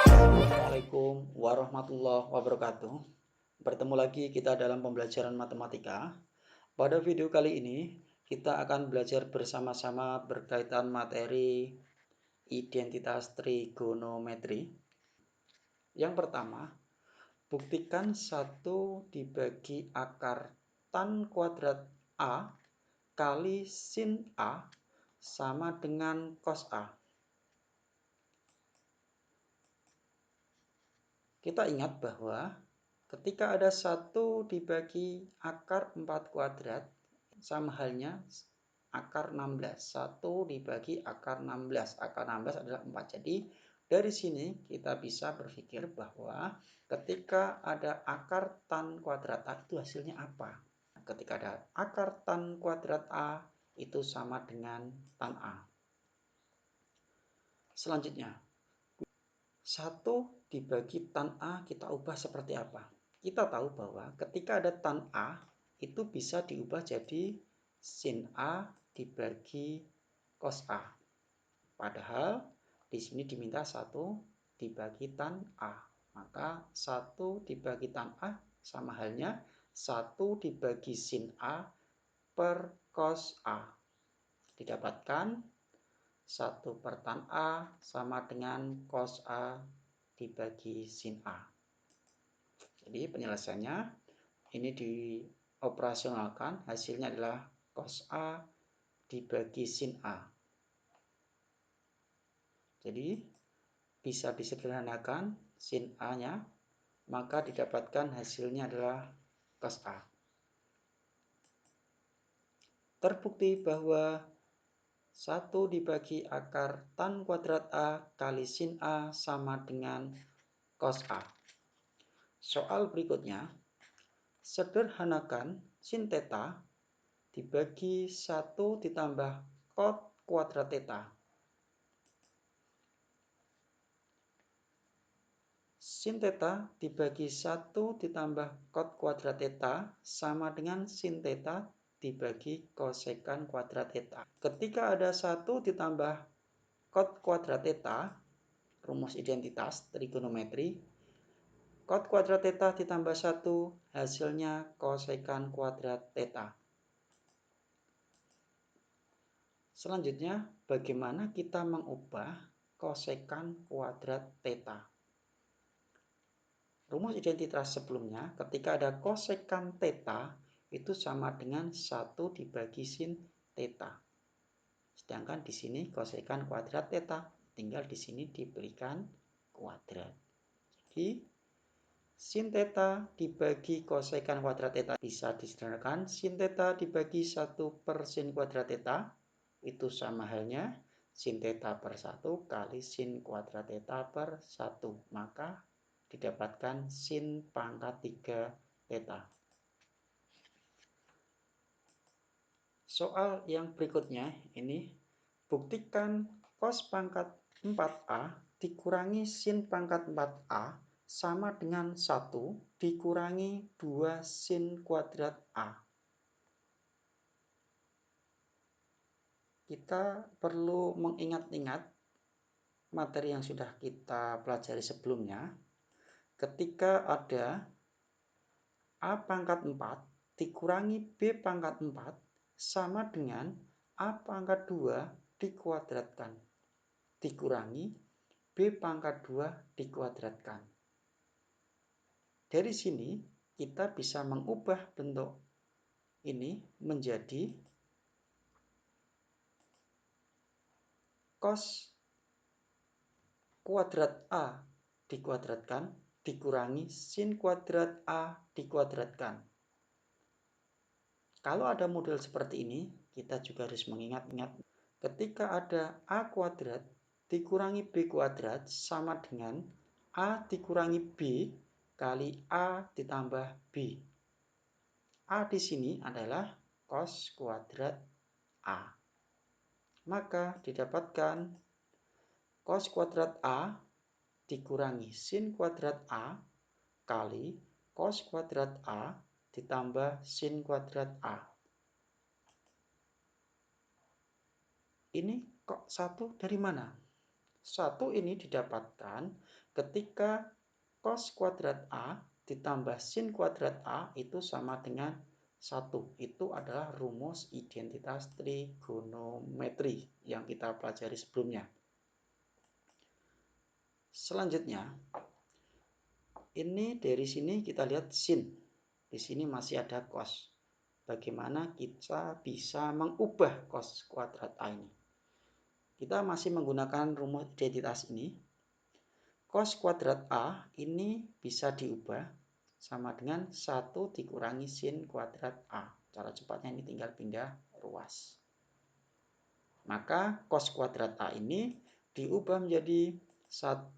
Assalamualaikum warahmatullahi wabarakatuh. Bertemu lagi kita dalam pembelajaran matematika. Pada video kali ini kita akan belajar bersama-sama berkaitan materi identitas trigonometri. Yang pertama, buktikan 1 dibagi akar tan kuadrat A kali sin A sama dengan cos A. Kita ingat bahwa ketika ada 1 dibagi akar 4 kuadrat, sama halnya akar 16. 1 dibagi akar 16. Akar 16 adalah 4. Jadi dari sini kita bisa berpikir bahwa ketika ada akar tan kuadrat A itu hasilnya apa? Ketika ada akar tan kuadrat A itu sama dengan tan A. Selanjutnya, 1 dibagi tan A kita ubah seperti apa? Kita tahu bahwa ketika ada tan A itu bisa diubah jadi sin A dibagi cos A. Padahal di sini diminta 1 dibagi tan A. Maka 1 dibagi tan A sama halnya 1 dibagi sin A per cos A. Didapatkan 1 per tan A sama dengan cos A dibagi sin A. Jadi penyelesaiannya ini dioperasionalkan, hasilnya adalah cos A dibagi sin A. Jadi bisa disederhanakan sin A-nya, maka didapatkan hasilnya adalah cos A. Terbukti bahwa 1 dibagi akar tan kuadrat A kali sin A sama dengan cos A. Soal berikutnya, sederhanakan sin theta dibagi 1 ditambah cot kuadrat theta. Sin theta dibagi 1 ditambah cot kuadrat theta sama dengan sin theta dibagi kosekan kuadrat theta. Ketika ada 1 ditambah cot kuadrat theta, rumus identitas trigonometri, cot kuadrat theta ditambah 1 hasilnya kosekan kuadrat theta. Selanjutnya, bagaimana kita mengubah kosekan kuadrat theta? Rumus identitas sebelumnya, ketika ada kosekan theta itu sama dengan 1 dibagi sin theta. Sedangkan di sini kosekan kuadrat theta, tinggal di sini diberikan kuadrat. Jadi sin theta dibagi kosekan kuadrat theta bisa disederhanakan. Sin theta dibagi 1 per sin kuadrat theta itu sama halnya sin theta per 1 kali sin kuadrat theta per 1. Maka didapatkan sin pangkat 3 theta. Soal yang berikutnya ini, buktikan cos pangkat 4A dikurangi sin pangkat 4A sama dengan 1 dikurangi 2 sin kuadrat A. Kita perlu mengingat-ingat materi yang sudah kita pelajari sebelumnya. Ketika ada A pangkat 4 dikurangi B pangkat 4 sama dengan A pangkat 2 dikuadratkan dikurangi B pangkat 2 dikuadratkan. Dari sini kita bisa mengubah bentuk ini menjadi cos kuadrat A dikuadratkan dikurangi sin kuadrat A dikuadratkan. Kalau ada model seperti ini, kita juga harus mengingat-ingat ketika ada A kuadrat dikurangi B kuadrat sama dengan A dikurangi B kali A ditambah B. A di sini adalah cos kuadrat A. Maka didapatkan cos kuadrat A dikurangi sin kuadrat A kali cos kuadrat A ditambah sin kuadrat A. Ini kok 1 dari mana? 1 ini didapatkan ketika cos kuadrat A ditambah sin kuadrat A itu sama dengan 1. Itu adalah rumus identitas trigonometri yang kita pelajari sebelumnya. Selanjutnya, ini dari sini kita lihat sin. Di sini masih ada cos. Bagaimana kita bisa mengubah cos kuadrat A ini? Kita masih menggunakan rumus identitas ini. Cos kuadrat A ini bisa diubah sama dengan 1 dikurangi sin kuadrat A. Cara cepatnya ini tinggal pindah ruas. Maka cos kuadrat A ini diubah menjadi 1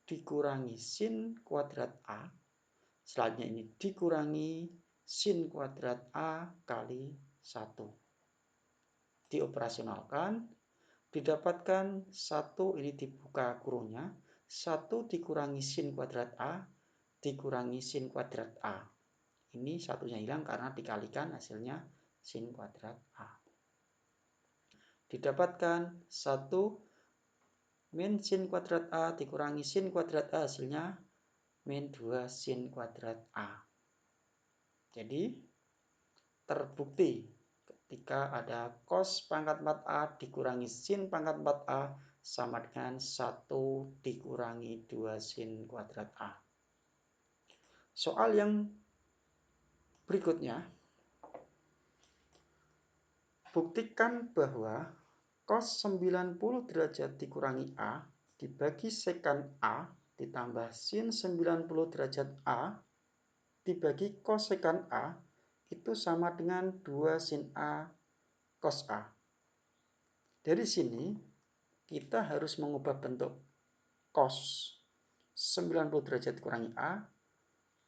dikurangi sin kuadrat A. Selanjutnya ini dikurangi sin kuadrat A kali 1. Dioperasionalkan, didapatkan 1 ini dibuka kurungnya, 1 dikurangi sin kuadrat A dikurangi sin kuadrat A. Ini satunya hilang karena dikalikan hasilnya sin kuadrat A. Didapatkan 1 min sin kuadrat A dikurangi sin kuadrat A, hasilnya min 2 sin kuadrat A. Jadi terbukti ketika ada cos pangkat 4A dikurangi sin pangkat 4A sama dengan 1 dikurangi 2 sin kuadrat A. Soal yang berikutnya, buktikan bahwa cos 90 derajat dikurangi A dibagi sekan A ditambah sin 90 derajat A dibagi kosekan A itu sama dengan 2 sin A cos A. Dari sini kita harus mengubah bentuk cos 90 derajat dikurangi A,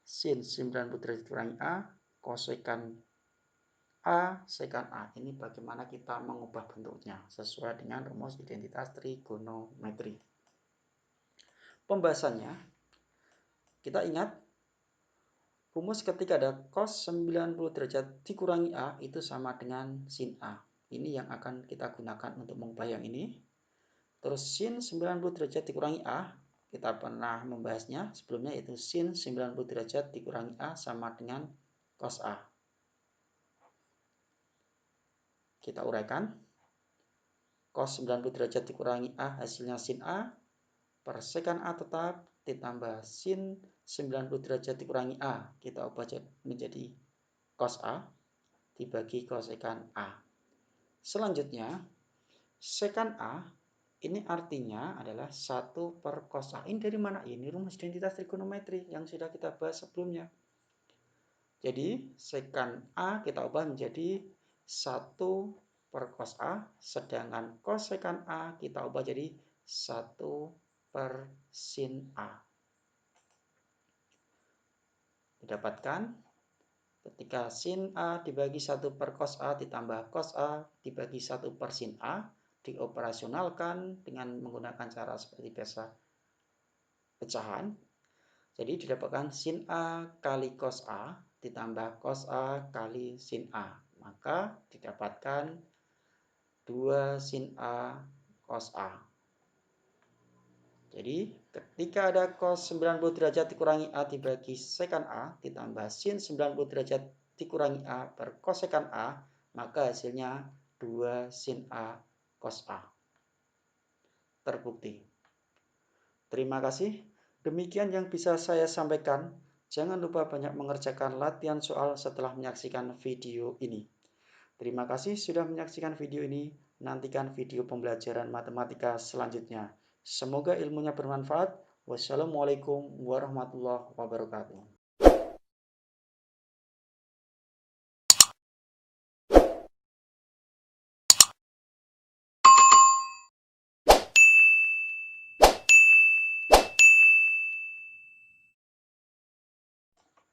sin 90 derajat dikurangi A, kosekan A, sekan A. Ini bagaimana kita mengubah bentuknya sesuai dengan rumus identitas trigonometri. Pembahasannya, kita ingat rumus ketika ada cos 90 derajat dikurangi A itu sama dengan sin A. Ini yang akan kita gunakan untuk mengubah yang ini. Terus sin 90 derajat dikurangi A, kita pernah membahasnya sebelumnya, yaitu sin 90 derajat dikurangi A sama dengan cos A. Kita uraikan. Cos 90 derajat dikurangi A hasilnya sin A, per sekan A tetap, ditambah sin 90 derajat dikurangi A, kita ubah menjadi cos A, dibagi kosekan A. Selanjutnya, sekan A, ini artinya adalah 1 per cos A. Ini dari mana? Ini rumus identitas trigonometri yang sudah kita bahas sebelumnya. Jadi, sekan A kita ubah menjadi 1 per cos A, sedangkan kosekan A kita ubah jadi 1 per sin A. Didapatkan ketika sin A dibagi 1 per cos A ditambah cos A dibagi 1 per sin A, dioperasionalkan dengan menggunakan cara seperti biasa pecahan. Jadi didapatkan sin A kali cos A ditambah cos A kali sin A. Maka didapatkan 2 sin A cos A. Jadi ketika ada cos 90 derajat dikurangi A dibagi sekan A ditambah sin 90 derajat dikurangi A per kosekan A, maka hasilnya 2 sin A cos A. Terbukti. Terima kasih. Demikian yang bisa saya sampaikan. Jangan lupa banyak mengerjakan latihan soal setelah menyaksikan video ini. Terima kasih sudah menyaksikan video ini. Nantikan video pembelajaran matematika selanjutnya. Semoga ilmunya bermanfaat. Wassalamualaikum warahmatullahi wabarakatuh.